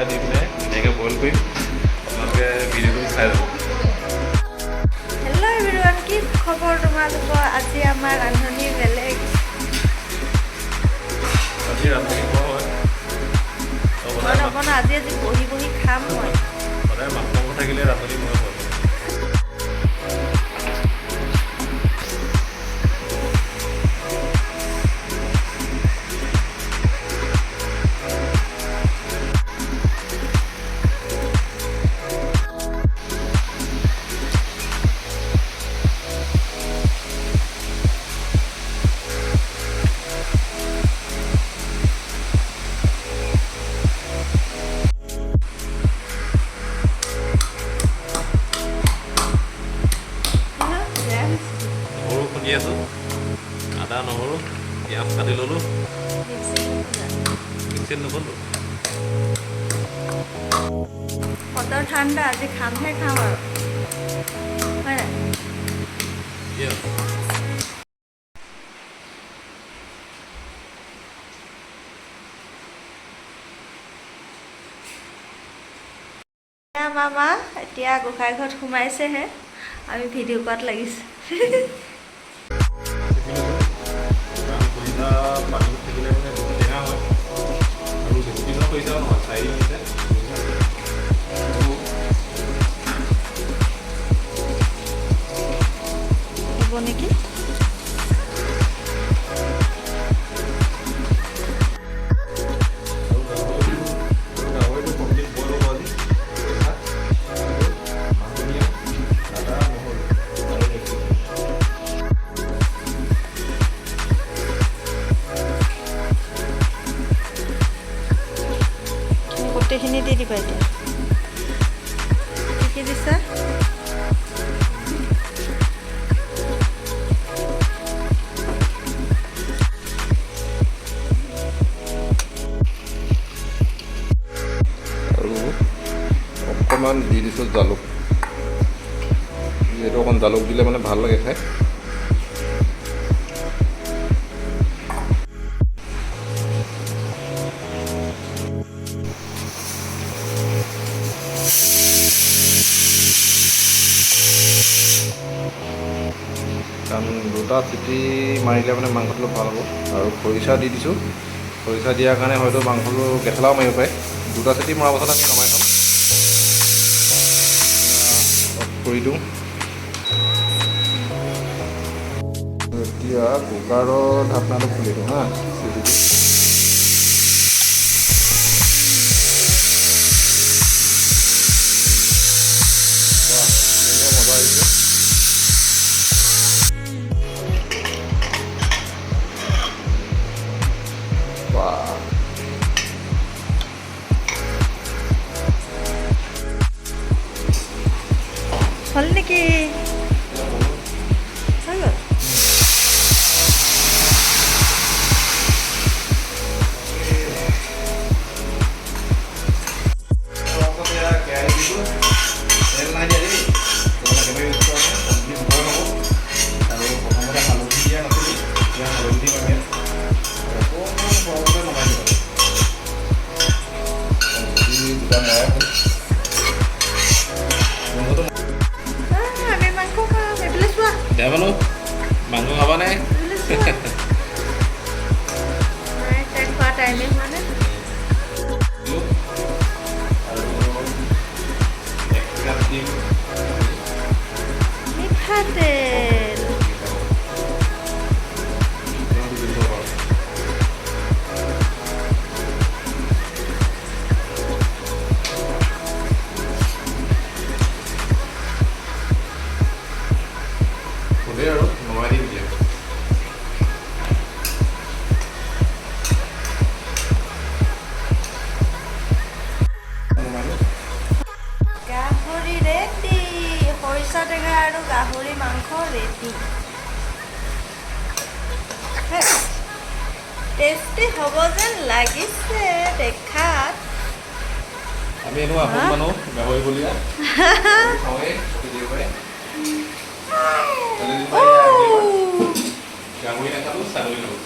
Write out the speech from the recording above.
খৰিচা দি পিনে ধুনীয়াকৈ বইল কৰিম আপোনালোকে ভিডিঅ'টো চাই যাব হেল্ল' এভৰিৱান কি খবৰ তোমালোকৰ আজি আমাৰ ৰান্ধনি বেলেগ আজি ৰান্ধনি কোৱা হয় আজি বহি বহি খাম মই সদায় মাংস থাকিলে ৰান্ধনি মই হয় আছোঁ আদা নহৰু পিঁয়াজ কাটি ল'লোঁ মিক্সিত নক'লোঁ বতৰ ঠাণ্ডা আজি খামহে খাম আৰু হয় নাই মামা এতিয়া গোসাঁই ঘৰত সোমাইছেহে আমি ভিডিঅ' কৰাত লাগিছে পানীত থাকিলে মানে বহুত টেঙা হয় আৰু বেছি দিনৰ খৰিচাও নহয় 4 মিনিটে হ'ব নেকি গাহৰিটো কমপ্লিট বইল হ'ব আজি আদা নহৰু আৰু গোটেইখিনি দি দিবা এতিয়া কি দিছা আৰু অকণমান দি দিছোঁ জালুক যিহেতু অকণ জালুক দিলে মানে ভাল লাগে খাই কাৰণ 2টা চিটি মাৰিলে মানে মাংসটো ভাল হ'ব আৰু খৰিচা দি দিছোঁ খৰিচা দিয়াৰ কাৰণে হয়তো মাংসটো কেঁচলাও মাৰিব পাৰে 2টা চিটি মৰাৰ পাছত আমি নমাই থ'ম অফ কৰি দিওঁ এতিয়া কুকাৰৰ ঢাকনাটো খুলি দিওঁ হা চিটিটো মজা আহিছে হ'ল নেকি হৈ গ'ল দেৱা মানুহ মাংস খাবা নাই খোৱা টাইমে হোৱা নাই মিঠাতেল আৰু নমাই দিম দিয়া গাহৰি ৰেডি খৰিচা টেঙা আৰু গাহৰি মাংস ৰেডি টেষ্টি হ'ব যেন লাগিছে দেখাত আমি এনেও আপোন মানুহ গাহৰি বলিয়া খাওঁৱে কেতিয়াবাই গাহৰি নাখালোঁ ছাগলী নাখালোঁ